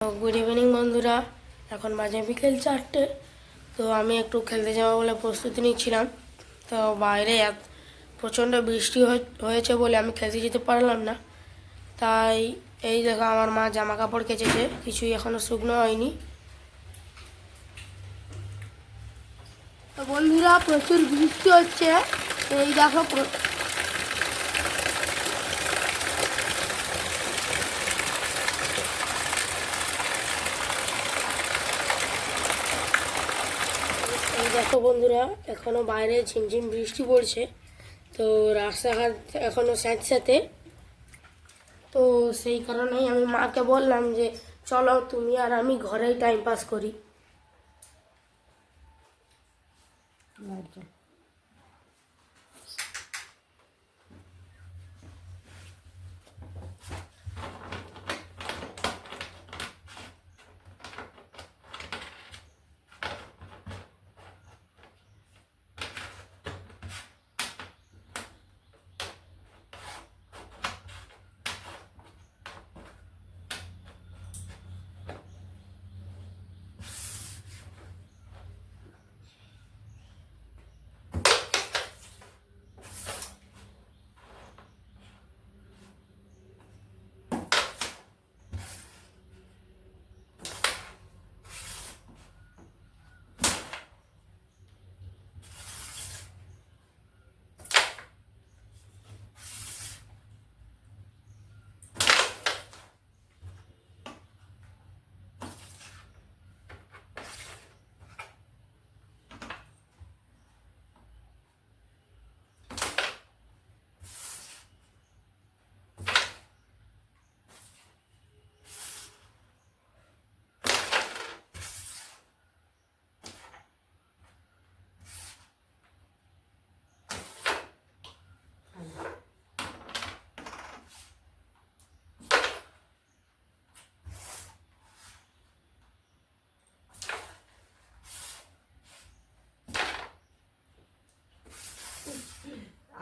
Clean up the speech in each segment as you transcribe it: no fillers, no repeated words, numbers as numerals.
Good evening बंधुरा এখন বাজে বিকেল 4টে। তো আমি একটু খেলতে যাবো বলে প্রস্তুতি নিচ্ছিলাম। তো বাইরে প্রচণ্ড বৃষ্টি হয়েছে বলে আমি খেলতে যেতে পারলাম না। তাই এই দেখো আমার মা জামা কাপড় কেচেছে, কিছুই এখনো শুকনো হয়নি। তো বন্ধুরা প্রচুর বৃষ্টি হচ্ছে, এই দেখো দেখো বন্ধুরা এখনো বাইরে ঝিমঝিম বৃষ্টি পড়ছে। তো রাস্তাঘাট এখনো স্যাঁতস্যাঁতে। তো সেই কারণেই আমি মাকে বললাম যে চলো তুমি আর আমি ঘরেই টাইম পাস করি।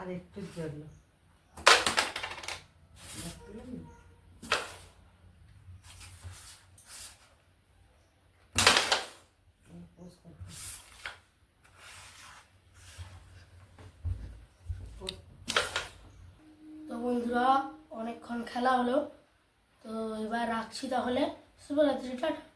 আরেকটু জন্য তো বন্ধুরা অনেকক্ষণ খেলা হলো, তো এবার রাখছি তাহলে। শুভরাত্রি, টাটা।